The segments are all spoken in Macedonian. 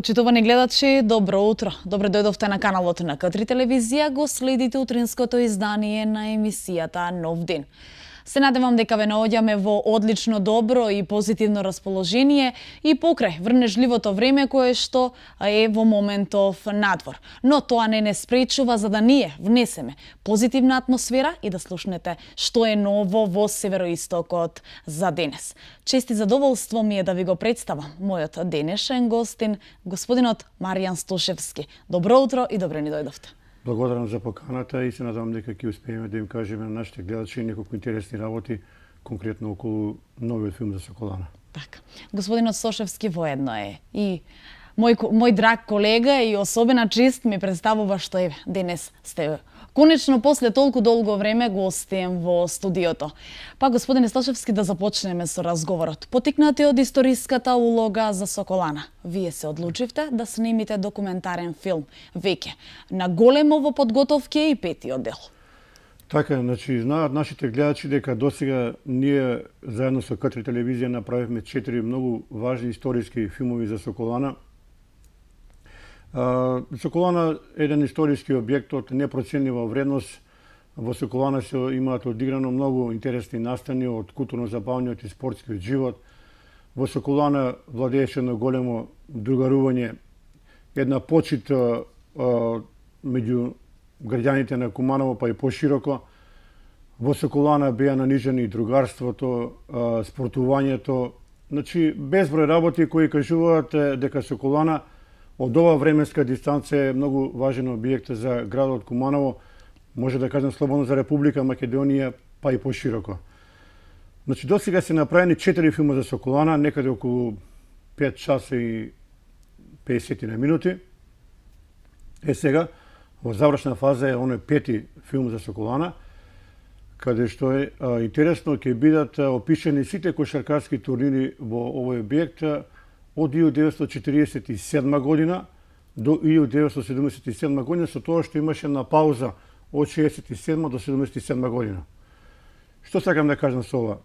Почитувани гледачи, добро утро. Добре дојдовте на каналот на К3 телевизија, го следите утринското издание на емисијата Нов ден. Се надевам дека ве наоѓаме во одлично добро и позитивно расположение и покрај врнежливото време кое што е во моментов надвор. Но тоа не спречува за да ние внесеме позитивна атмосфера и да слушнете што е ново во североистокот за денес. Чест и задоволство ми е да ви го представам мојот денешен гостин, господинот Маријан Стошевски. Добро утро и добре ни дојдовте. Благодарам за поканата и се надевам дека ќе успееме да им кажеме на нашите гледачи неколку интересни работи, конкретно околу новиот филм за Соколана. Така. Господинот Стошевски воедно е и мој драг колега и особена чест ми представува што е денес сте конечно после толку долго време гостин во студиото. Па господине Стошевски, да започнеме со разговорот. Потикнати од историската улога за Соколана, вие се одлучивте да снимите документарен филм веќе. На големо во подготовки е и петиот дел. Така, значи, знаат нашите гледачи дека досега ние заедно со К3 телевизија направивме 4 многу важни историски филмови за Соколана. Соколана е еден историски објект од непроценлива вредност. Во Соколана се имаат одиграно многу интересни настани од културно-забавниот и спортскиот живот. Во Соколана владееше едно големо другарување, една почит меѓу граѓаните на Куманово, па и пошироко. Во Соколана беа нанижени другарството, спортувањето, значи безброј работи кои кажуваат дека Соколана од ова временска дистанца е многу важен објект за градот Куманово, може да кажем слободно за Република Македонија, па и пошироко. Значи, досега се направени 4 филма за Соколана, некаде околу 5 часа и 50 на минути. Сега, во завршна фаза е оној 5-ти филм за Соколана, каде што е интересно ќе бидат опишени сите кошаркарски турнири во овој објект од 1947 година до 1977 година, со тоа што имаше на пауза од 67 до 77 година. Што сакам да кажам со ова?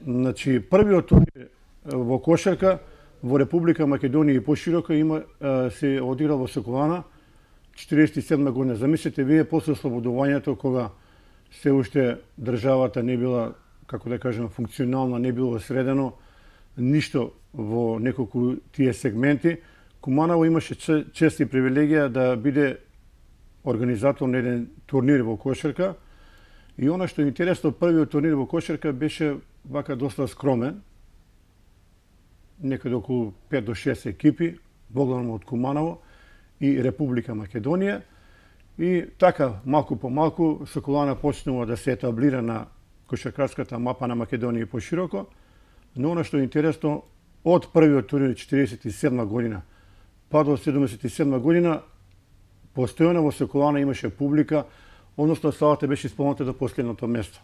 Значи, првиот турнир во кошарка во Република Македонија и пошироко се одиграл во Соколана 47 година. Замислете вие после ослободувањето, кога се уште државата не била, како да кажем, функционална, не било средено ништо во неколку тие сегменти. Куманово имаше чест и привилегија да биде организатор на еден турнир во кошарка. И она што е интересно, првиот турнир во кошарка беше вака доста скромен. Некаде околу 5 до 6 екипи, воглавно од Куманово и Република Македонија. И така, малку по малку, Соколана почнува да се етаблира на кошаркарската мапа на Македонија и пошироко. Но она што е интересно, од првиот турнир 47 година па до 77 година, постојано во Соколана имаше публика, односно салата беше исполнета до последното место.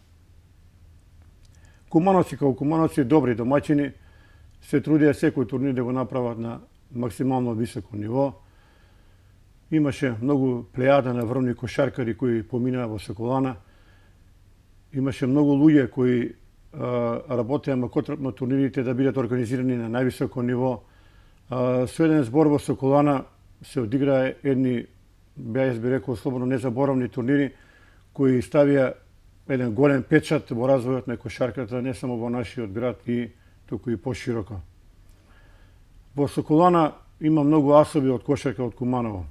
Кумановци како кумановци добри домаќини се трудеа секој турнир да го направат на максимално високо ниво. Имаше многу плејада на врвни кошаркари кои поминаа во Соколана. Имаше многу луѓе кои работеа макотрапно турнирите да бидат организирани на највисоко ниво. Со еден збор во Соколана се одиграа едни, јас би рекол слободно, незаборавни турнири кои ставија еден голем печат во развојот на кошарката не само во нашиот град и туку и пошироко. Во Соколана има многу асоби од кошарка од Куманово.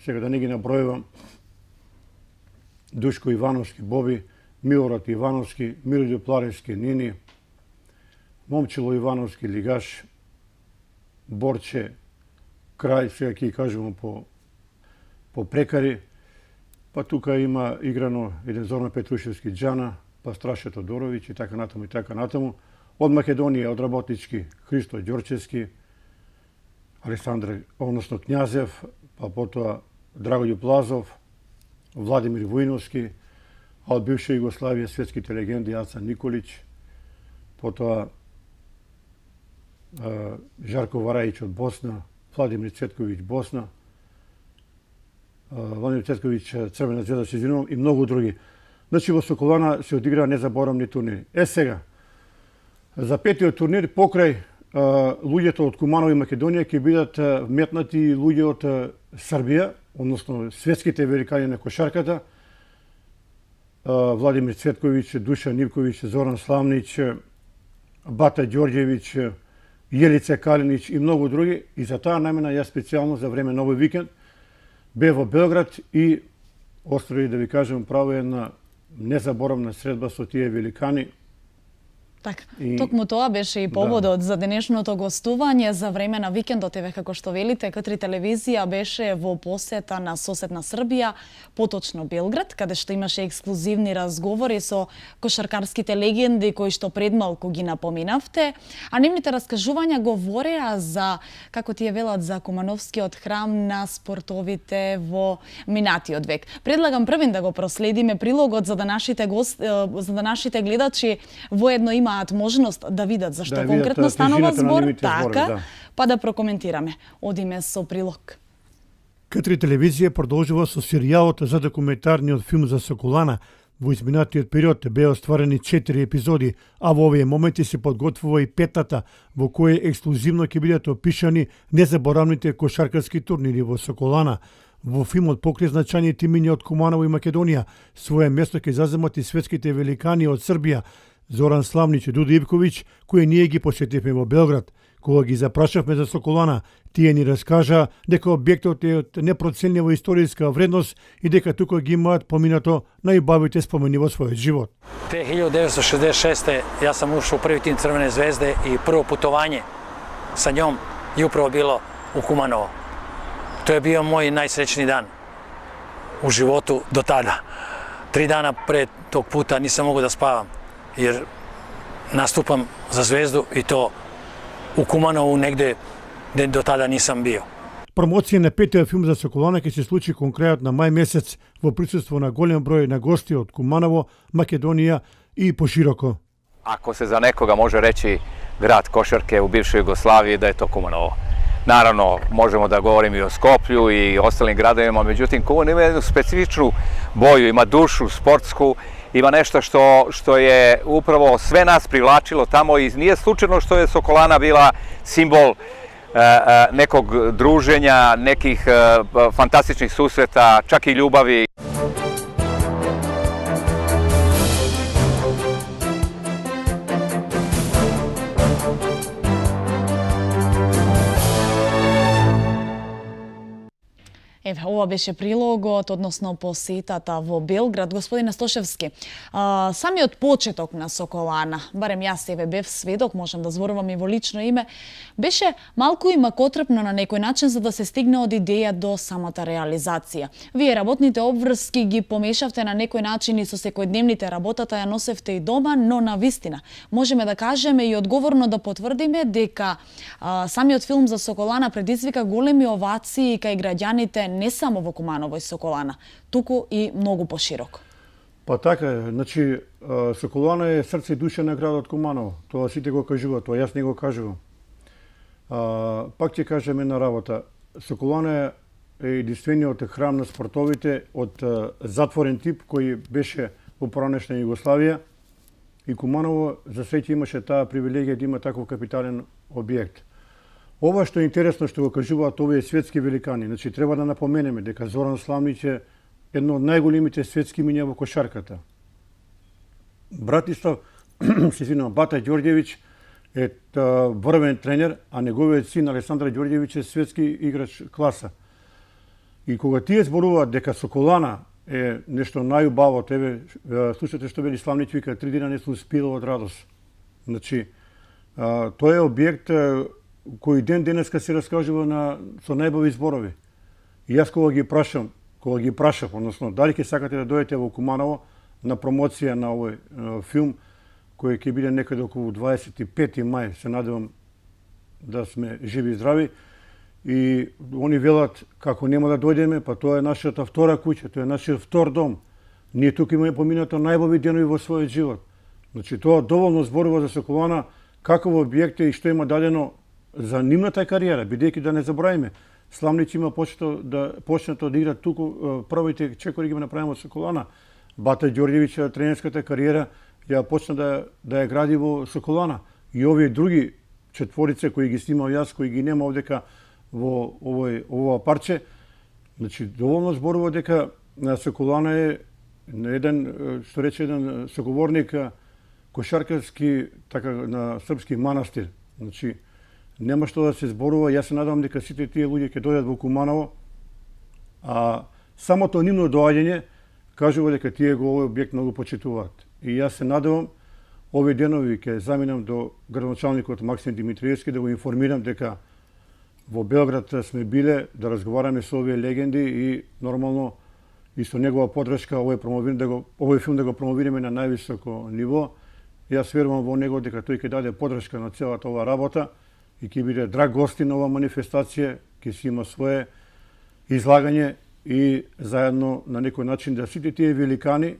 Сега да не ги набројувам. Душко Ивановски, Боби, Милорад Ивановски, Мирољуб Пларевски, Нини, Момчило Ивановски, Лигаш, Борче, Крај, сега ќе кажувам по прекари. Па тука има играно еден Зоран Петрушевски, Джана, па Страше Тодоровиќ и така натаму и така натаму. Од Македонија, од Работнички, Христо Ѓорчевски, Александр, односно Књазев, па потоа Драгољуб Плазов, Владимир Војновски, а од бивша Југославија светските легенди Ацан Николиќ, потоа Жарко Варајич од Босна, Владимир Цветковиќ Босна, Владимир Цветковиќ Црвена звезда, се извинувам, и многу други. Значи во Соколана се одигра незаборамни турнири. Сега, за петиот турнир покрај луѓето од Куманово и Македонија ќе бидат вметнати луѓе од Србија, односно светските великани на кошарката, Владимир Цветковиќ, Душан Ивковиќ, Зоран Славнич, Бата Ѓорѓевиќ, Јелица Калинич и многу други. И за таа намена јас специјално за време на овој викенд бев во Белград и острови, да ви кажем, право една незаборавна средба со тие великани. Така, токму тоа беше и поводот за денешното гостување. За време на викендот, еве како што велите, К3 телевизија беше во посета на соседна Србија, поточно Белград, каде што имаше ексклузивни разговори со кошаркарските легенди кои што пред малку ги напоминавте, а нивните раскажувања говореа за, како тие велат, за Кумановскиот храм на спортовите во минатиот век. Предлагам првин да го проследиме прилогот за да нашите гледачи воедно имаат можност да видат за што конкретно станува збор, така, па да прокоментираме. Одиме со прилог. К3 телевизија продолжува со серијалот за документарниот филм за Соколана. Во изминатиот период беа остварени 4 епизоди, а во овие моменти се подготвува и петата, во која ексклузивно ќе бидат опишани незаборавните кошаркарски турнири во Соколана. Во филмот покрај значајните имиња од Куманово и Македонија, своје место ќе заземат и светските великани од Србија, Зоран Славнич и Дуда Ивковиќ, кои ние ги посетивме во Белград. Кога ги запрашавме за Соколана, тие ни раскажа дека објектот е од непроценлива историска вредност и дека тука ги имаат поминато најубавите спомени во својот живот. Те 1966. јас сам ушao у први тим Црвене звезде и прво путовање sa njom je upravo bilo u Kumanovo. To je bio moj najsrećniji dan u životu do tada. 3 dana pre tog puta nisam mogao da spavam, jer nastupam za Zvezdu i to u Kumanovu negde gde do tada nisam bio. Промоција на петиот филм за Соколана ќе се случи кон крајот на мај месец во присуство на голем број на гости од Куманово, Македонија и пошироко. Ako se za nekoga može reći grad košarke u bivšoj Jugoslaviji, da je to Kumanovo. Naravno, možemo da govorimo i o Skoplju i ostalim gradovima, međutim Kumanovo ima jednu specifičnu boju, ima dušu sportsku, ima nešto što je upravo sve nas privlačilo tamo i nije slučajno što je Sokolana bila simbol nekog druženja, nekih fantastičnih susreta, čak i ljubavi. Еве, ова беше прилогот, односно посетата во Белград. Господине Стошевски, самиот почеток на Соколана, барем јас еве бев сведок, можам да зборувам и во лично име, беше малку и макотрпно на некој начин за да се стигне од идеја до самата реализација. Вие работните обврски ги помешавте на некој начин и со секојдневните работата ја носевте и дома, но на вистина можеме да кажеме и одговорно да потврдиме дека самиот филм за Соколана предизвика големи овации кај граѓаните не само во Куманово и Соколана, туку и многу пошироко. Па така е, значи Соколана е срце и душа на градот Куманово. Тоа сите го кажуваат, тоа јас не го кажувам. Пак ќе кажем една работа. Соколана е единствениот храм на спортовите од затворен тип кој беше во поранешна Југославија и Куманово за среќа имаше таа привилегија да има таков капитален објект. Ова што е интересно што го кажуваат овие светски великани, значи треба да напоменеме дека Зоран Славнич е едно од најголемите светски имиња во кошарката. Братислав, Бата Ѓорѓевиќ е врвен тренер, а неговиот син Александр Ѓорѓевиќ е светски играч класа. И кога тие зборуваат дека Соколана е нешто најубаво, еве слушате што вели Славнич, вика 3 дена не сум спила од радост. Значи тоа е објект кој ден денеска се раскажува со најбави зборови. И јас кога ги прашам кога ги прашав, односно дали ќе сакате да дојдете во Куманово на промоција на овој филм кој ќе биде некаде околу 25 мај, се надевам да сме живи и здрави. И они велат како нема да дојдеме, па тоа е нашата втора куќа, тоа е нашиот втор дом. Ние тука имаме поминато најубави денови во својот живот. Значи тоа доволно зборува за Соколана каков објект е и што има дадено за нивната кариера, бидејќи да не забораваме, Сламница има почнато да игра туку првите чекори ги направиме од Соколана. Бата Ѓорѓевиќ тренерската кариера ја почна да ја гради во Соколана. И овие други четворице кои ги снимав јас, кои ги нема овдека во ова парче, значи доволно зборува дека Соколана е еден, што рече еден соговорник кошаркарски, така на српски манастир. Значи нема што да се зборува. Јас се надевам дека сите тие луѓе ќе дојдат во Куманово, а самото нивно доаѓање кажува дека тие го овој објект многу почитуваат. И јас се надевам овие денови ќе заминам до градоначалникот Максим Димитриевски да го информирам дека во Белград сме биле да разговараме со овие легенди и нормално и со негова подршка овој филм да го промовираме на највисоко ниво. Јас верувам во него дека тој ќе даде подршка на целата ова работа и ќе биде драг гостин на ова манифестација, ќе си има свое излагање и заедно на некој начин да сите тие великани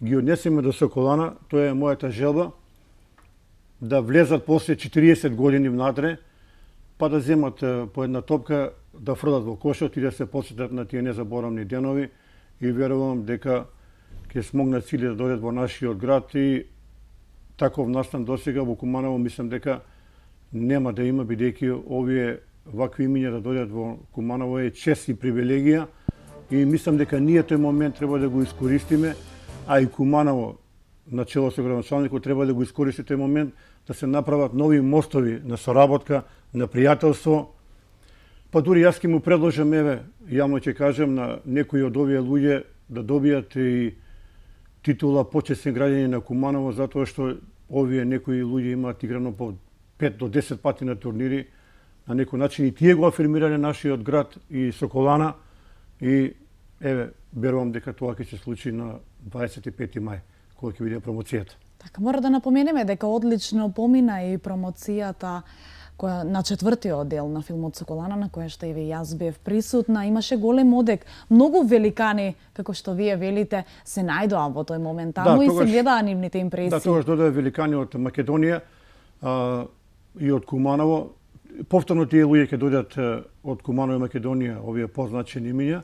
ги однесеме до Соколана. Тоа е мојата желба, да влезат после 40 години внатре, па да земат по една топка, да фрлат во кошот и да се посетат на тие незаборавни денови. И верувам дека ќе смогнат сили да дојдат во нашиот град и таков настан досега во Куманово мислам дека нема да има, бидејќи овие вакви имиња да дојдат во Куманово е чест и привилегија и мислам дека ние тој момент треба да го искористиме, а и Куманово начело со градоначалникот треба да го искористи тој момент да се направат нови мостови на соработка, на пријателство. Па дури јас ќе му предложам, еве, јавно ќе кажам на некои од овие луѓе да добијат и титула почесен граѓанин на Куманово, затоа што овие некои луѓе имаат играно по 5 до 10 пати на турнири, на некој начин и тие го афирмирале нашиот град и Соколана и еве, верувам дека тоа ќе се случи на 25 мај, кога ќе биде промоцијата. Така, мора да напоменеме дека одлично помина и промоцијата која на четвртиот дел на филмот Соколана, на која што и јас бев присутна. Имаше голем одек. Многу великани, како што вие велите, се најдоа во тој момент таму и се гледаа нивните импресии. Да, тогаш додоа великани од Македонија и од Куманово. Повторно тие луѓе ќе дојдат од Куманово и Македонија, овие позначени имиња,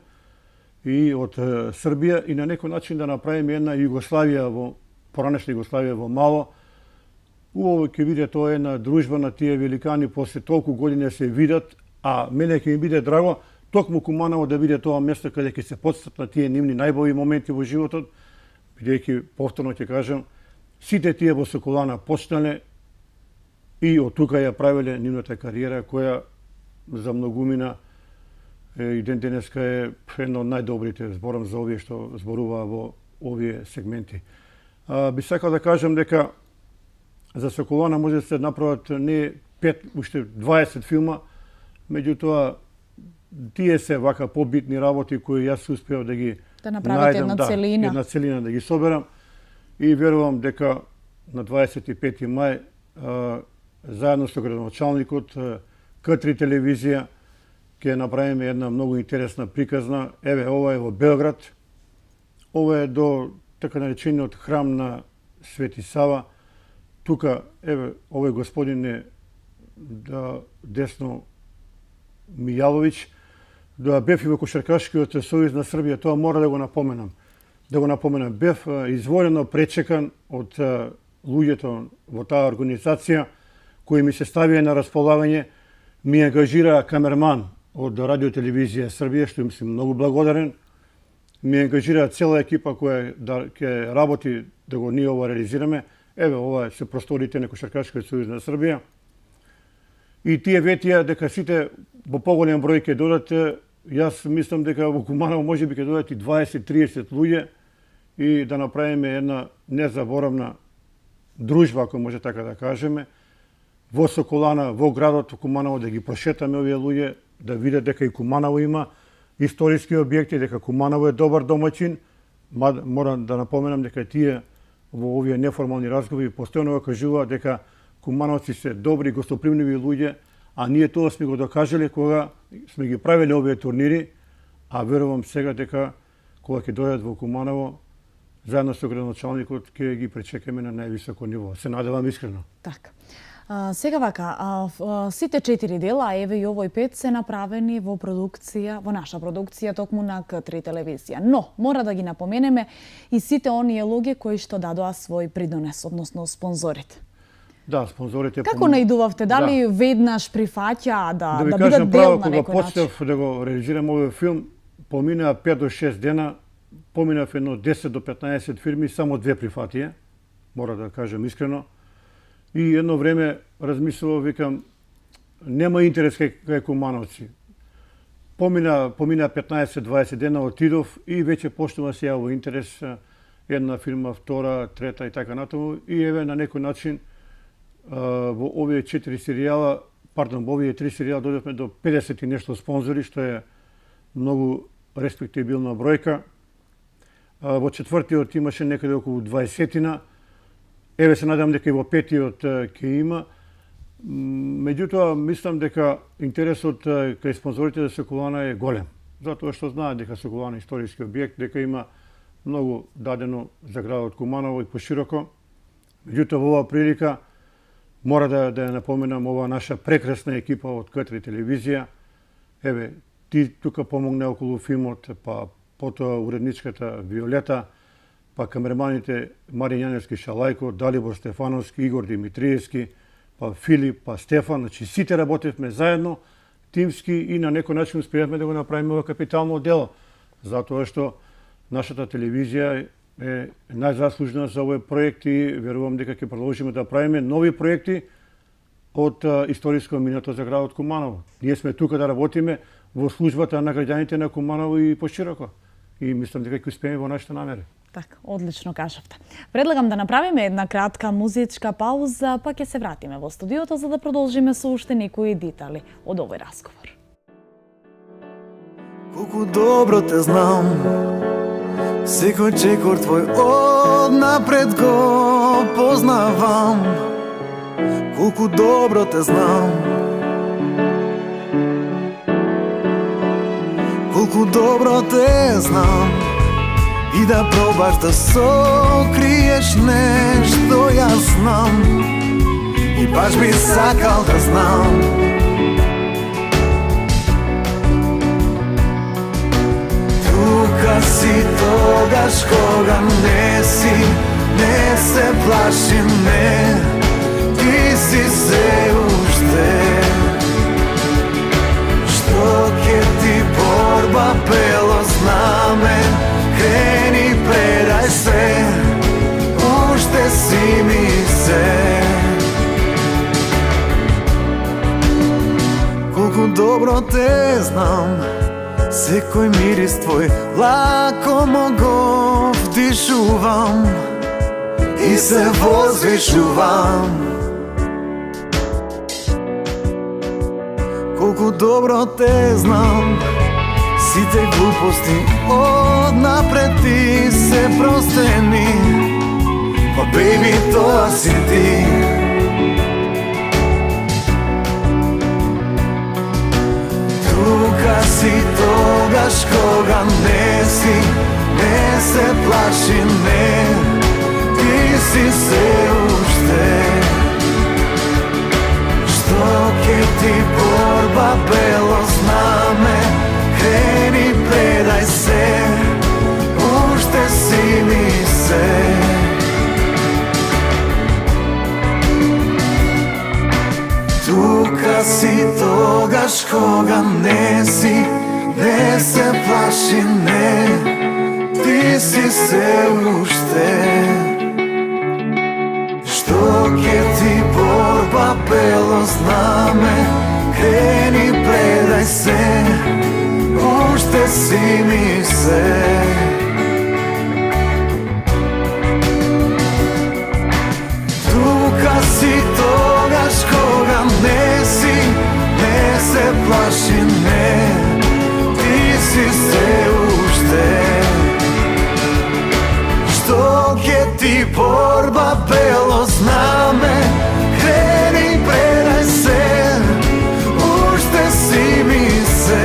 и од Србија, и на некој начин да направиме една Југославија поранешна Југославија во мало. Убаво ќе биде тоа една дружба на тие великани после толку години се видат, а мене ќе ми биде драго токму Куманово да биде тоа место каде ќе се потсетат на тие нивни најбои моменти во животот, бидејќи повторно ќе кажам, сите тие во Соколана почнале и од тука ја правеле нивната кариера која за многумина и ден денеска е едно од најдобрите, зборам за овие што зборуваа во овие сегменти. Би сакал да кажам дека за Соколана може да се направат не 5, уште 20 филма, меѓутоа тие се вака побитни работи кои јас успеав да ги направите најдам, една целина да ги соберам и верувам дека на 25 мај заедно со градоначалникот К3 телевизија ќе направиме една многу интересна приказна. Еве, ова е во Белград. Ова е до така наречениот храм на Свети Сава. Тука, еве, овој господин е десно Мијаловиќ, да бев и во Кошаркашкиот сојуз на Србија, тоа мора да го напоменам. Бев изворено пречекан од луѓето во таа организација, кои ми се ставија на располагање, ми ангажира камерман од Радиотелевизија Србија, што им сум многу благодарен. Ми ангажира цела екипа која ќе работи да го ние ова реализираме. Еве, ова се просторите на Кошаркашкиот сојуз на Србија. И тие ветија дека сите во поголем број ќе додат, јас мислам дека во Куманово можеби ќе додат и 20-30 луѓе и да направиме една незаборавна дружба, ако може така да кажеме, во Соколана, во градот Куманово, да ги прошетаме овие луѓе, да видат дека и Куманово има историски објекти, дека Куманово е добар домаќин, морам да напоменам дека тие во овие неформални разговори постојано го кажуваат дека кумановци се добри, гостопримливи луѓе, а ние тоа сме го докажале кога сме ги правиле овие турнири, а верувам сега дека кога ќе дојдат во Куманово, заедно со градоначалникот ќе ги пречекаме на највисоко ниво. Се надевам искрено. Така. Сега вака, сите 4 дела, еве и овој 5 се направени во продукција, во наша продукција токму на К3 телевизија. Но мора да ги напоменеме и сите оние луѓе кои што дадоа свој придонес, односно спонзорите. Да, спонзорите. Како наидувавте? Дали веднаш прифаќа да ви бидат кажам дел право, на кога некој начин? почнав да го реализирам овој филм, поминаа 5 до 6 дена, поминав едно 10 до 15 фирми, само 2 прифатија, мора да кажам искрено. И едно време размислував, викам, нема интерес кај Кумановци. Помина 15-20 дена, отидов и веќе почнува се јавува интерес, една фирма, втора, трета и така натаму. И еве на некој начин во овие 4 серијала, во овие 3 серијала дојдовме до 50 и нешто спонзори, што е многу респектибилна бројка. Во четвртиот имаше некаде околу 20-тина. Еве се надам дека и во петиот ќе има. Меѓутоа, мислам дека интересот кај спонзорите за Соколана е голем. Затоа што знаат дека Соколана е историски објект, дека има многу дадено за градот Куманово и пошироко. Меѓутоа, во оваа прилика мора да ја напоменам оваа наша прекрасна екипа од К3 телевизија. Еве, ти тука помогне околу филмот, па потоа уредничката Виолета, па камерманите Марин Јаневски Шалајко, Далибор Стефановски, Игор Димитриевски, па Филип, па Стефан, значи сите работевме заедно, тимски и на некој начин успеавме да го направиме ова капитално дело. Затоа што нашата телевизија е најзаслужена за овој проект и верувам дека ќе продолжиме да правиме нови проекти од историско минато за градот Куманово. Ние сме тука да работиме во службата на граѓаните на Куманово и пошироко. И мислам дека ќе успееме во нашите намери. Така, одлично кажавте. Предлагам да направиме една кратка музичка пауза, па ќе се вратиме во студиото за да продолжиме со уште некои детали од овој разговор. Колку добро те знам, секој чекор твој однапред го познавам. Колку добро те знам, колку добро те знам, и да пробаш да сокриеш нешто јас знам, и баш би сакал да знам. Тука си тогаш кога не си, не се плаши ме, ти си се уште. Што ќе ти борба бело знаме, крени предај се, уште си ми се. Колку добро те знам, секој мирис твој лако мо го вдишувам и се возвишувам. Колку добро те знам, сите глупости однапред ти се простени, па бейби тоа си ти. Тука си тогаш кога не си, не се плаши не, ти си се уште. Што ќе ти борба бело знаме, крени предај се, уште си ми се. Тука си тогаш кога не си, не се плаши не, ти си се уште. Што ќе ти борба бело знаме, крени предај се, уште си ми се. Тука си тогаш кога не си, не се плаши не, ти си борба бело знаме, крени предај се, уште си ми се.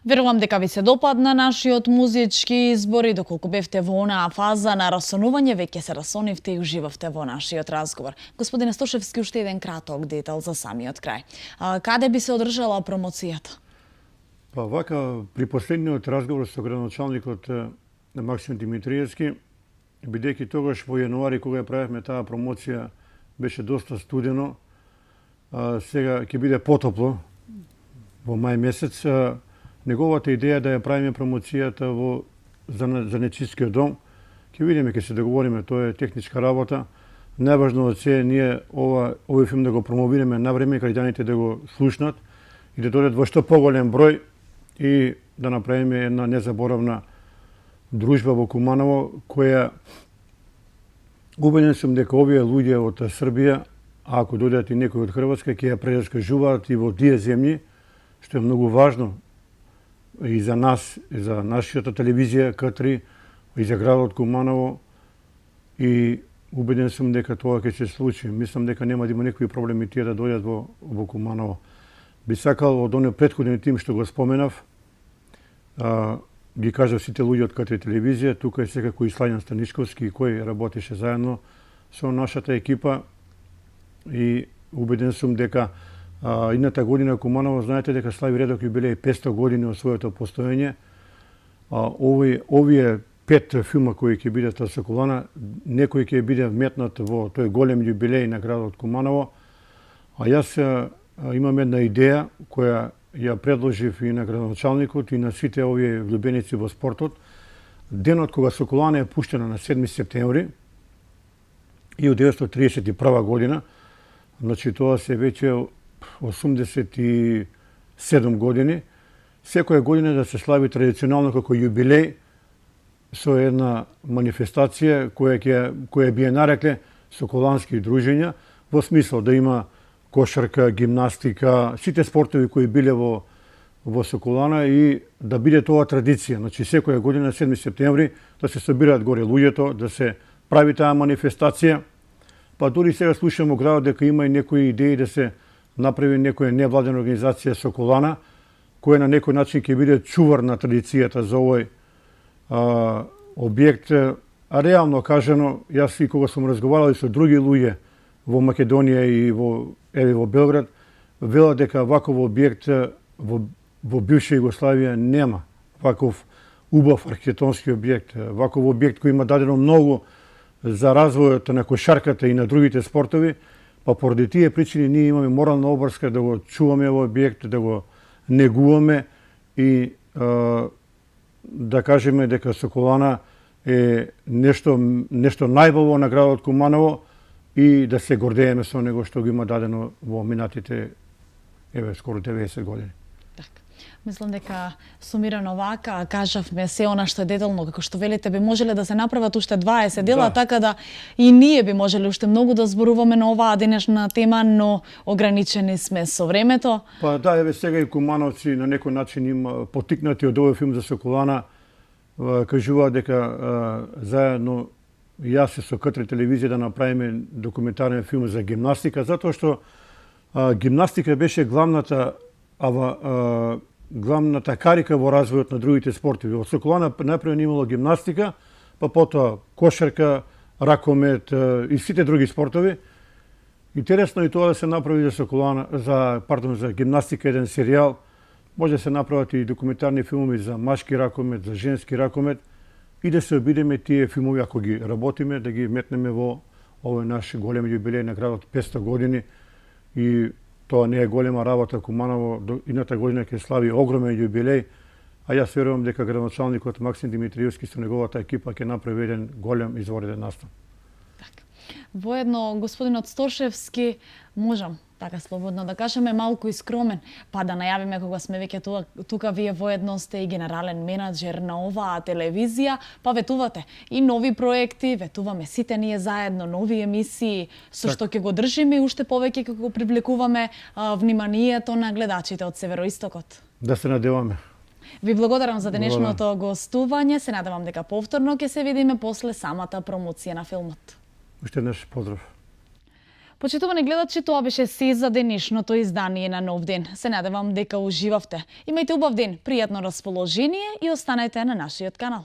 Верувам дека ви се допадна нашиот музички избор и доколку бевте во онаа фаза на расонување, веќе се расонивте и уживавте во нашиот разговор. Господине Стошевски, уште еден краток детал за самиот крај. Каде би се одржала промоцијата? Па вака, при последниот разговор со градоначалникот Максим Димитриевски, бидејќи тогаш во јануари кога ја правевме таа промоција беше доста студено, сега ќе биде потопло во мај месец. Неговата идеја да ја правиме промоцијата во Занечискиот дом, ќе видиме, ќе се договориме, тоа е техничка работа. Најважно од се ние овој филм да го промовираме на време, граѓаните да го слушнат и да дојдат во што поголем број и да направиме една незаборавна дружба во Куманово, која убеден сум дека овие луѓе од Србија, а ако дојдат и некои од Хрватска, ќе ја прераскажуваат и во тие земји, што е многу важно и за нас, и за нашата телевизија К3, и за градот Куманово, и убеден сум дека тоа ќе се случи. Мислам дека нема да има никакви проблеми тие да дојдат во Куманово. Би сакал од оној претходен тим што го споменав, ги кажав сите луѓе од К3 телевизија, тука е секако и Слајан Станишковски, кој работеше заедно со нашата екипа, и убеден сум дека идната година Куманово, знаете дека слави редок јубилеј 500 години од своето постоење. Овие 5 филма кои ќе бидат од Соколана, некој ќе биде вметнат во тој голем јубилеј на градот Куманово. А јас имам една идеја која ја предложив и на градоначалникот и на сите овие влюбеници во спортот. Денот кога Соколана е пуштена на 7 септември и од 1931 година, значи тоа се веќе 87 години, секоја година да се слави традиционално како јубилеј со една манифестација која би ја нарекле Соколански дружења, во смисла да има кошарка, гимнастика, сите спортови кои биле во Соколана и да биде тоа традиција. Значи секоја година 7 септември да се собираат горе луѓето, да се прави таа манифестација. Па дури сега слушам во градот дека има и некои идеи да се направи некоја невладена организација Соколана, која на некој начин ќе биде чувар на традицијата за овој објект. А реално кажано, јас и кога сум разговарал и со други луѓе во Македонија и во Белград, велат дека ваков објект во бивша Југославија нема. Ваков убав архитектонски објект, ваков објект кој има дадено многу за развојот на кошарката и на другите спортови, па поради тие причини ние имаме морална обврска да го чуваме овој објект, да го негуваме и да кажеме дека Соколана е нешто најбело на градот Куманово и да се гордееме со него што го има дадено во минатите скоро 90 години. Мислам дека сумирано вака кажавме се она што е детално, како што велите, би можеле да се направат уште 20 дела, така да и ние би можеле уште многу да зборуваме на оваа денешна тема, но ограничени сме со времето. Па да, сега и кумановци на некој начин им потикнати од овој филм за Соколана кажуваат дека заедно јас со К3 телевизија да направиме документарен филм за гимнастика, затоа што гимнастика беше главната карика во развојот на другите спортови. Во Соколана најпрво имало гимнастика, па потоа кошарка, ракомет и сите други спортови. Интересно и тоа да се направи за Соколана, за гимнастика еден серијал. Може да се направат и документарни филмови за машки ракомет, за женски ракомет и да се обидеме тие филмови, ако ги работиме, да ги метнеме во овој наш голем јубилеј на градот 500 години. И тоа не е голема работа. Куманово идната година ќе слави огромен јубилеј, а јас верувам дека градоначалникот Максим Димитриевски со неговата екипа ќе направи еден голем извореден настан. Воедно, господинот Стошевски, можам така слободно да кажеме, малку и скромен, па да најавиме кога сме веќе тука вие воедно сте и генерален менаџер на оваа телевизија, па ветувате и нови проекти, ветуваме сите ние заедно нови емисии, со што ќе го држиме и уште повеќе ќе го привлекуваме вниманието на гледачите од Североистокот. Да се надеваме. Ви благодарам за денешното гостување, се надевам дека повторно ќе се видиме после самата промоција на филмот. Уште еднаш поздрав. Почитувани гледачи, тоа беше се за денешното издание на Нов ден. Се надевам дека уживавте. Имајте убав ден, пријатно расположение и останете на нашиот канал.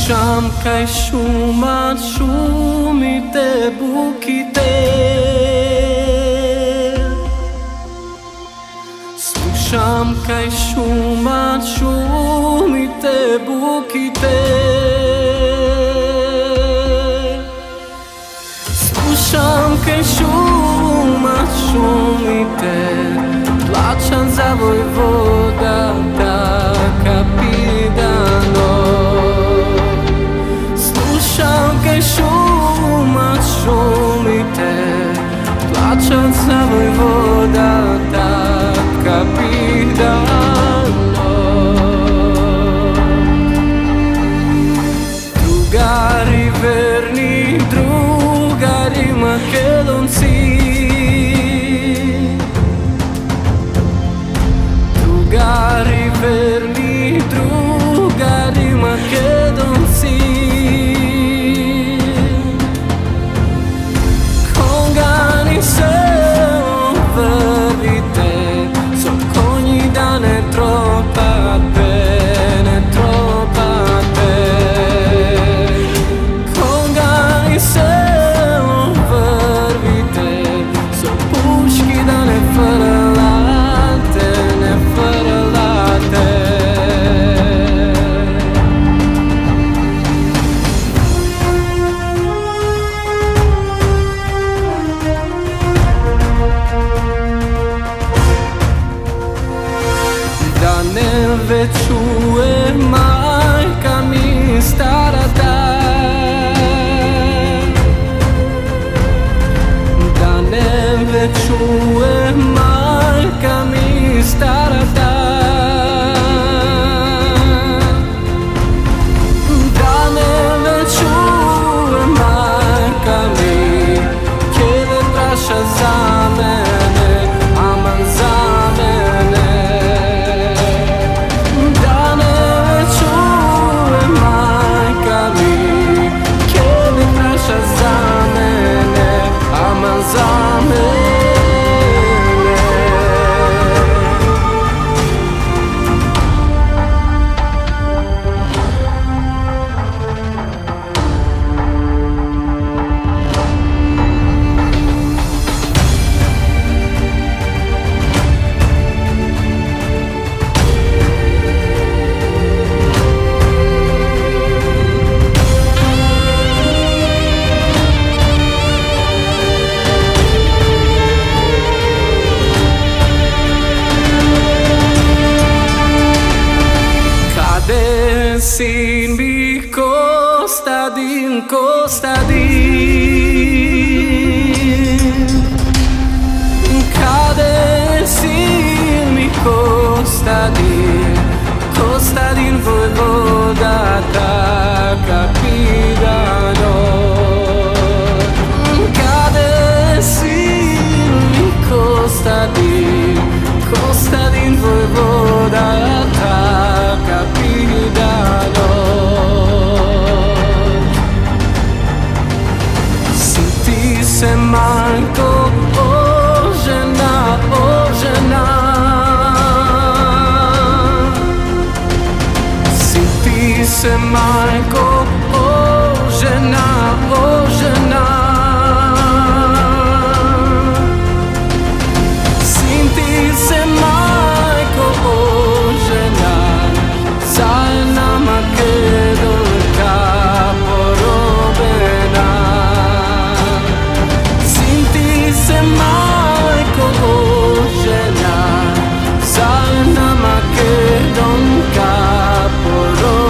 Слушам кај шумат шумите, буките. Слушам кај шумат шумите, буките. Слушам кај шумат шумите, плачам за војводата, капитано. Слушам кај шумат шумите, плачат за војводата, капитано. Другари верни, другари македонци, другари верни, другари македонци. Чуе мајка ми старата, да не ве чуе мајка ми старата, да не ве чуе мајка ми, ќе ве праша за мене, аман за мене. Sin mi Kostadin, Kostadin. Kade sin mi Kostadin, Kostadin voјvodата, капитано. Kade sin mi Kostadin, Kostadin voјvodата, капитано. Se manco, oh žena, se majko, o žena. Sin ti se majko, o žena, za nama kedorka porobena. Sin ti se majko, o žena, za nama kedorka porobena.